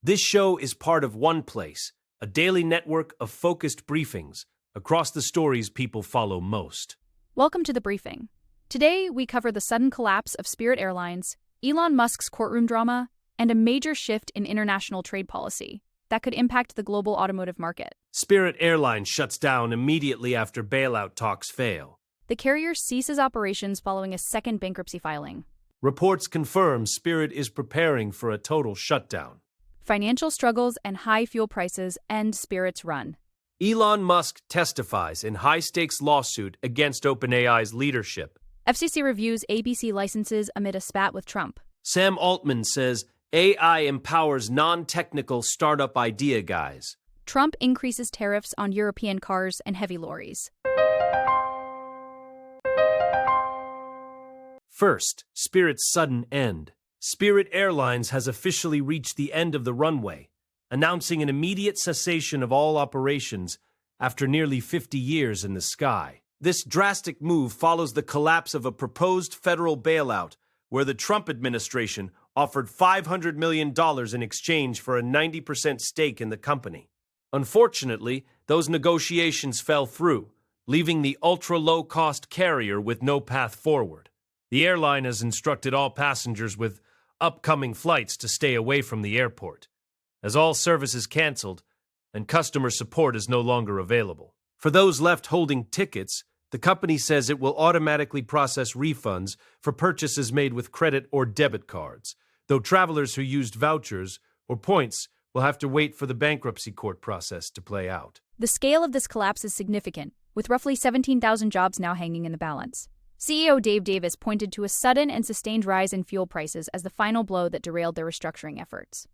This show is part of OnePlace, a daily network of focused briefings across the stories people follow most. Welcome to the briefing. Today, we cover the sudden collapse of Spirit Airlines, Elon Musk's courtroom drama, and a major shift in international trade policy that could impact the global automotive market. Spirit Airlines shuts down immediately after bailout talks fail. The carrier ceases operations following a second bankruptcy filing. Reports confirm Spirit is preparing for a total shutdown. Financial struggles and high fuel prices end Spirit's run. Elon Musk testifies in high-stakes lawsuit against OpenAI's leadership. FCC reviews ABC licenses amid a spat with Trump. Sam Altman says AI empowers non-technical startup idea guys. Trump increases tariffs on European cars and heavy lorries. First, Spirit's sudden end. Spirit Airlines has officially reached the end of the runway, announcing an immediate cessation of all operations after nearly 50 years in the sky. This drastic move follows the collapse of a proposed federal bailout, where the Trump administration offered $500 million in exchange for a 90% stake in the company. Unfortunately, those negotiations fell through, leaving the ultra-low-cost carrier with no path forward. The airline has instructed all passengers with upcoming flights to stay away from the airport, as all service is canceled and customer support is no longer available. For those left holding tickets, the company says it will automatically process refunds for purchases made with credit or debit cards, though travelers who used vouchers or points will have to wait for the bankruptcy court process to play out. The scale of this collapse is significant, with roughly 17,000 jobs now hanging in the balance. CEO Dave Davis pointed to a sudden and sustained rise in fuel prices as the final blow that derailed their restructuring efforts.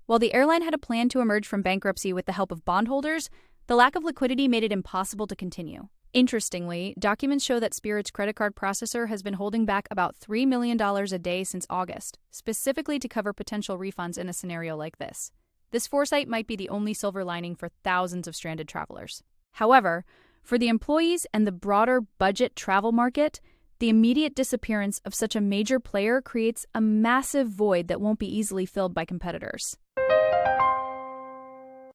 While the airline had a plan to emerge from bankruptcy with the help of bondholders, the lack of liquidity made it impossible to continue. Interestingly, documents show that Spirit's credit card processor has been holding back about $3 million a day since August, specifically to cover potential refunds in a scenario like this. This foresight might be the only silver lining for thousands of stranded travelers. However, for the employees and the broader budget travel market, the immediate disappearance of such a major player creates a massive void that won't be easily filled by competitors.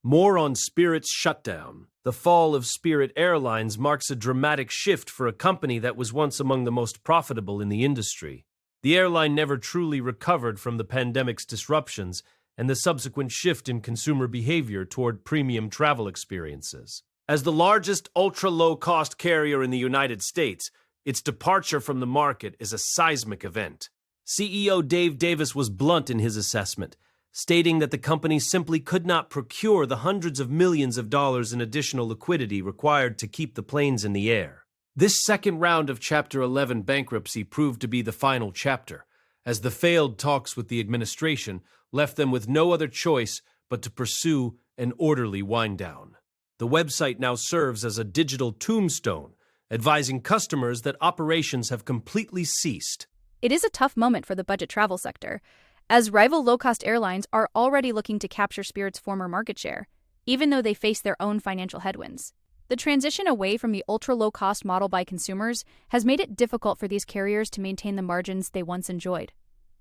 More on Spirit's shutdown. The fall of Spirit Airlines marks a dramatic shift for a company that was once among the most profitable in the industry. The airline never truly recovered from the pandemic's disruptions and the subsequent shift in consumer behavior toward premium travel experiences. As the largest ultra-low-cost carrier in the United States, its departure from the market is a seismic event. CEO Dave Davis was blunt in his assessment, stating that the company simply could not procure the hundreds of millions of dollars in additional liquidity required to keep the planes in the air. This second round of Chapter 11 bankruptcy proved to be the final chapter, as the failed talks with the administration left them with no other choice but to pursue an orderly wind-down. The website now serves as a digital tombstone, advising customers that operations have completely ceased. It is a tough moment for the budget travel sector, as rival low-cost airlines are already looking to capture Spirit's former market share, even though they face their own financial headwinds. The transition away from the ultra-low-cost model by consumers has made it difficult for these carriers to maintain the margins they once enjoyed.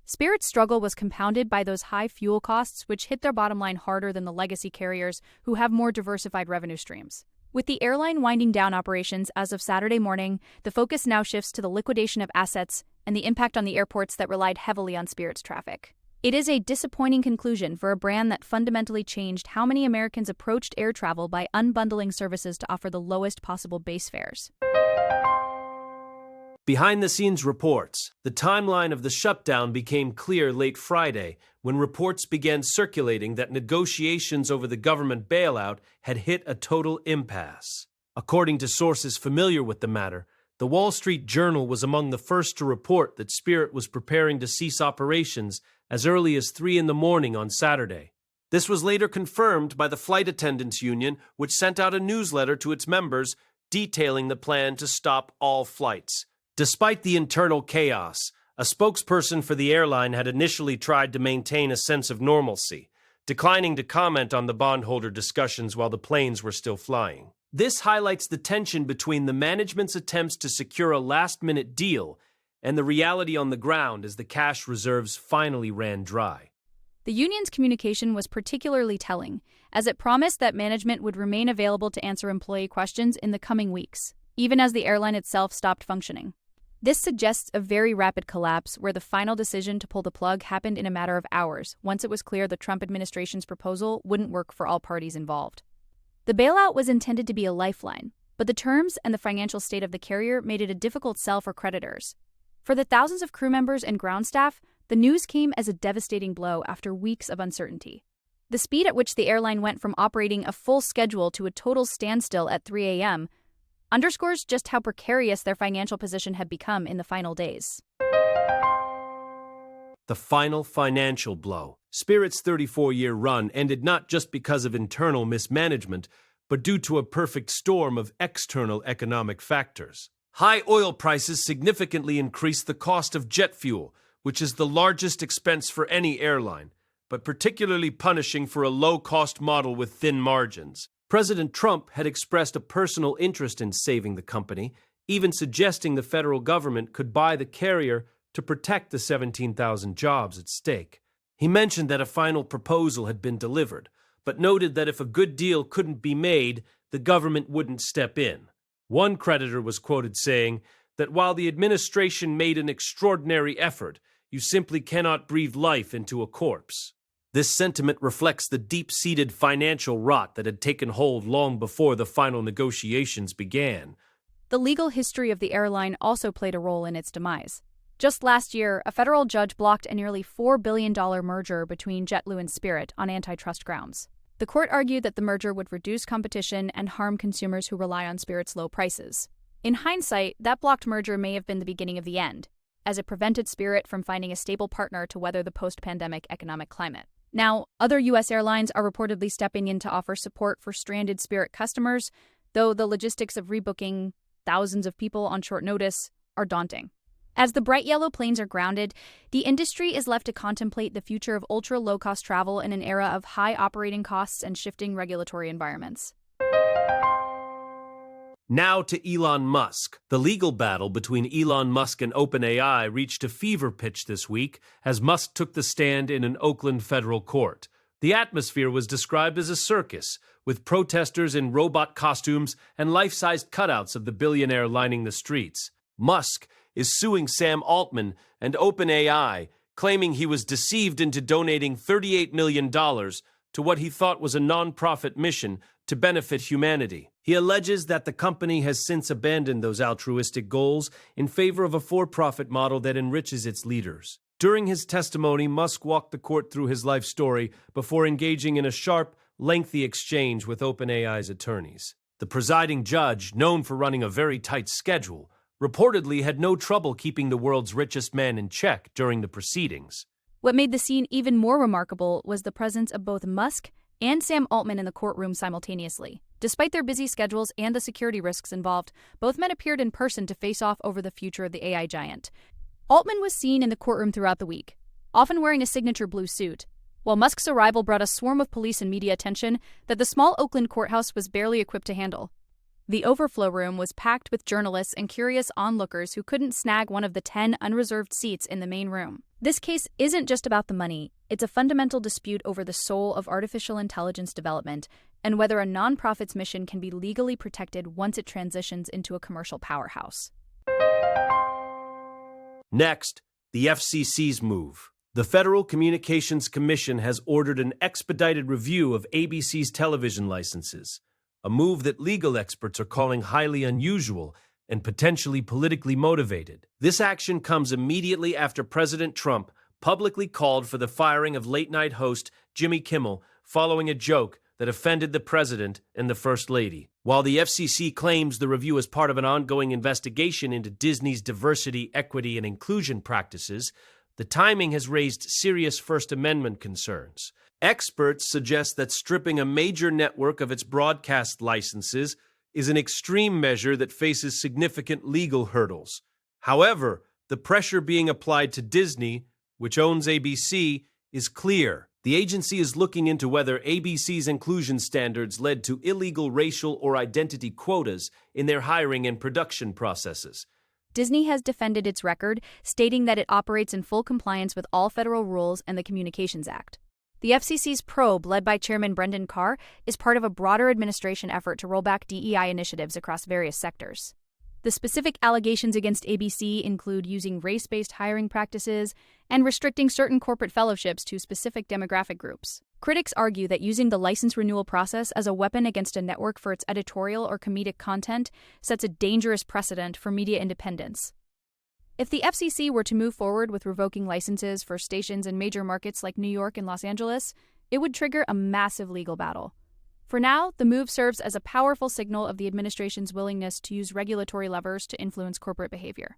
Spirit's struggle was compounded by those high fuel costs, which hit their bottom line harder than the legacy carriers who have more diversified revenue streams. With the airline winding down operations as of Saturday morning, the focus now shifts to the liquidation of assets and the impact on the airports that relied heavily on Spirit's traffic. It is a disappointing conclusion for a brand that fundamentally changed how many Americans approached air travel by unbundling services to offer the lowest possible base fares. Behind-the-scenes reports. The timeline of the shutdown became clear late Friday when reports began circulating that negotiations over the government bailout had hit a total impasse. According to sources familiar with the matter, the Wall Street Journal was among the first to report that Spirit was preparing to cease operations as early as 3 a.m. on Saturday. This was later confirmed by the Flight Attendants Union, which sent out a newsletter to its members detailing the plan to stop all flights. Despite the internal chaos, a spokesperson for the airline had initially tried to maintain a sense of normalcy, declining to comment on the bondholder discussions while the planes were still flying. This highlights the tension between the management's attempts to secure a last-minute deal and the reality on the ground as the cash reserves finally ran dry. The union's communication was particularly telling, as it promised that management would remain available to answer employee questions in the coming weeks, even as the airline itself stopped functioning. This suggests a very rapid collapse where the final decision to pull the plug happened in a matter of hours once it was clear the Trump administration's proposal wouldn't work for all parties involved. The bailout was intended to be a lifeline, but the terms and the financial state of the carrier made it a difficult sell for creditors. For the thousands of crew members and ground staff, the news came as a devastating blow after weeks of uncertainty. The speed at which the airline went from operating a full schedule to a total standstill at 3 a.m. underscores just how precarious their financial position had become in the final days. The final financial blow. Spirit's 34-year run ended not just because of internal mismanagement, but due to a perfect storm of external economic factors. High oil prices significantly increased the cost of jet fuel, which is the largest expense for any airline, but particularly punishing for a low-cost model with thin margins. President Trump had expressed a personal interest in saving the company, even suggesting the federal government could buy the carrier to protect the 17,000 jobs at stake. He mentioned that a final proposal had been delivered, but noted that if a good deal couldn't be made, the government wouldn't step in. One creditor was quoted saying that while the administration made an extraordinary effort, you simply cannot breathe life into a corpse. This sentiment reflects the deep-seated financial rot that had taken hold long before the final negotiations began. The legal history of the airline also played a role in its demise. Just last year, a federal judge blocked a nearly $4 billion merger between JetBlue and Spirit on antitrust grounds. The court argued that the merger would reduce competition and harm consumers who rely on Spirit's low prices. In hindsight, that blocked merger may have been the beginning of the end, as it prevented Spirit from finding a stable partner to weather the post-pandemic economic climate. Now, other U.S. airlines are reportedly stepping in to offer support for stranded Spirit customers, though the logistics of rebooking thousands of people on short notice are daunting. As the bright yellow planes are grounded, the industry is left to contemplate the future of ultra-low-cost travel in an era of high operating costs and shifting regulatory environments. Now to Elon Musk. The legal battle between Elon Musk and OpenAI reached a fever pitch this week as Musk took the stand in an Oakland federal court. The atmosphere was described as a circus, with protesters in robot costumes and life-sized cutouts of the billionaire lining the streets. Musk is suing Sam Altman and OpenAI, claiming he was deceived into donating $38 million to what he thought was a non-profit mission to benefit humanity. He alleges that the company has since abandoned those altruistic goals in favor of a for-profit model that enriches its leaders. During his testimony, Musk walked the court through his life story before engaging in a sharp, lengthy exchange with OpenAI's attorneys. The presiding judge, known for running a very tight schedule, reportedly had no trouble keeping the world's richest man in check during the proceedings. What made the scene even more remarkable was the presence of both Musk and Sam Altman in the courtroom simultaneously. Despite their busy schedules and the security risks involved, both men appeared in person to face off over the future of the AI giant. Altman was seen in the courtroom throughout the week, often wearing a signature blue suit, while Musk's arrival brought a swarm of police and media attention that the small Oakland courthouse was barely equipped to handle. The overflow room was packed with journalists and curious onlookers who couldn't snag one of the 10 unreserved seats in the main room. This case isn't just about the money. It's a fundamental dispute over the soul of artificial intelligence development and whether a nonprofit's mission can be legally protected once it transitions into a commercial powerhouse. Next, the FCC's move. The Federal Communications Commission has ordered an expedited review of ABC's television licenses, a move that legal experts are calling highly unusual and potentially politically motivated. This action comes immediately after President Trump publicly called for the firing of late-night host Jimmy Kimmel following a joke that offended the president and the First Lady. While the FCC claims the review is part of an ongoing investigation into Disney's diversity, equity, and inclusion practices, the timing has raised serious First Amendment concerns. Experts suggest that stripping a major network of its broadcast licenses is an extreme measure that faces significant legal hurdles. However, the pressure being applied to Disney, which owns ABC, is clear. The agency is looking into whether ABC's inclusion standards led to illegal racial or identity quotas in their hiring and production processes. Disney has defended its record, stating that it operates in full compliance with all federal rules and the Communications Act. The FCC's probe, led by Chairman Brendan Carr, is part of a broader administration effort to roll back DEI initiatives across various sectors. The specific allegations against ABC include using race-based hiring practices and restricting certain corporate fellowships to specific demographic groups. Critics argue that using the license renewal process as a weapon against a network for its editorial or comedic content sets a dangerous precedent for media independence. If the FCC were to move forward with revoking licenses for stations in major markets like New York and Los Angeles, it would trigger a massive legal battle. For now, the move serves as a powerful signal of the administration's willingness to use regulatory levers to influence corporate behavior.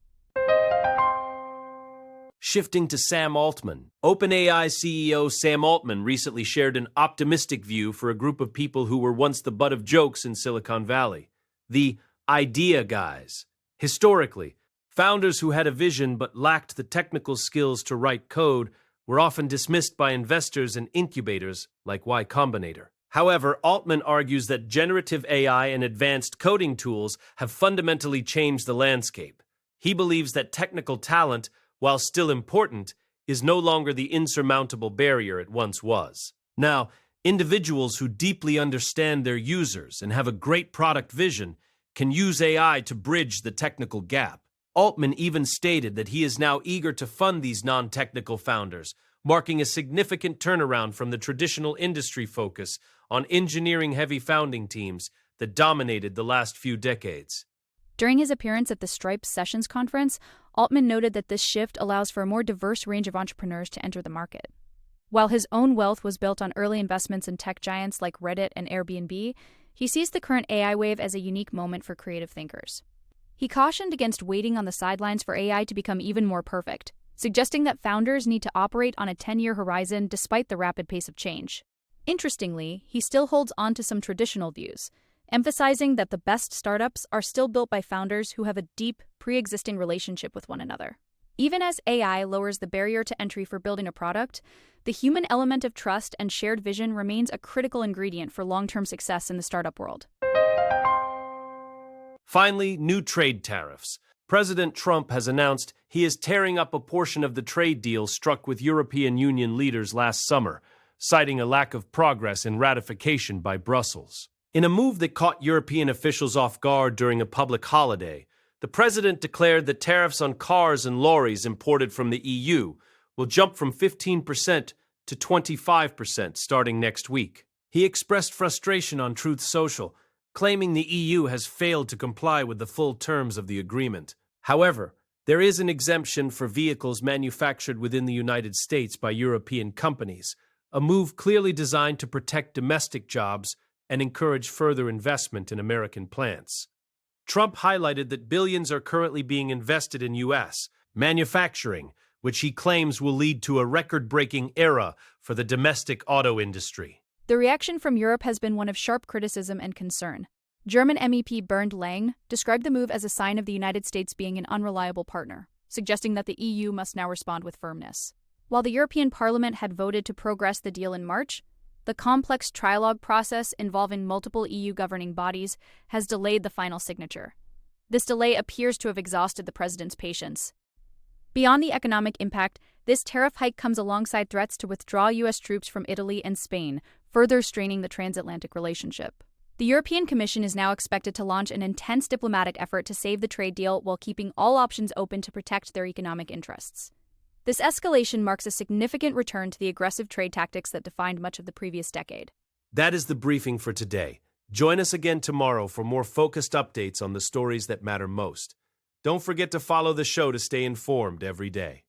Shifting to Sam Altman. OpenAI CEO Sam Altman recently shared an optimistic view for a group of people who were once the butt of jokes in Silicon Valley. The idea guys. Historically, founders who had a vision but lacked the technical skills to write code were often dismissed by investors and incubators like Y Combinator. However, Altman argues that generative AI and advanced coding tools have fundamentally changed the landscape. He believes that technical talent, while still important, is no longer the insurmountable barrier it once was. Now, individuals who deeply understand their users and have a great product vision can use AI to bridge the technical gap. Altman even stated that he is now eager to fund these non-technical founders, marking a significant turnaround from the traditional industry focus on engineering-heavy founding teams that dominated the last few decades. During his appearance at the Stripe Sessions Conference, Altman noted that this shift allows for a more diverse range of entrepreneurs to enter the market. While his own wealth was built on early investments in tech giants like Reddit and Airbnb, he sees the current AI wave as a unique moment for creative thinkers. He cautioned against waiting on the sidelines for AI to become even more perfect, suggesting that founders need to operate on a 10-year horizon despite the rapid pace of change. Interestingly, he still holds on to some traditional views, emphasizing that the best startups are still built by founders who have a deep, pre-existing relationship with one another. Even as AI lowers the barrier to entry for building a product, the human element of trust and shared vision remains a critical ingredient for long-term success in the startup world. Finally, new trade tariffs. President Trump has announced he is tearing up a portion of the trade deal struck with European Union leaders last summer, citing a lack of progress in ratification by Brussels. In a move that caught European officials off guard during a public holiday, the president declared that tariffs on cars and lorries imported from the EU will jump from 15% to 25% starting next week. He expressed frustration on Truth Social, claiming the EU has failed to comply with the full terms of the agreement. However, there is an exemption for vehicles manufactured within the United States by European companies, a move clearly designed to protect domestic jobs and encourage further investment in American plants. Trump highlighted that billions are currently being invested in U.S. manufacturing, which he claims will lead to a record-breaking era for the domestic auto industry. The reaction from Europe has been one of sharp criticism and concern. German MEP Bernd Lang described the move as a sign of the United States being an unreliable partner, suggesting that the EU must now respond with firmness. While the European Parliament had voted to progress the deal in March, the complex trilogue process involving multiple EU governing bodies has delayed the final signature. This delay appears to have exhausted the president's patience. Beyond the economic impact, this tariff hike comes alongside threats to withdraw U.S. troops from Italy and Spain, further straining the transatlantic relationship. The European Commission is now expected to launch an intense diplomatic effort to save the trade deal while keeping all options open to protect their economic interests. This escalation marks a significant return to the aggressive trade tactics that defined much of the previous decade. That is the briefing for today. Join us again tomorrow for more focused updates on the stories that matter most. Don't forget to follow the show to stay informed every day.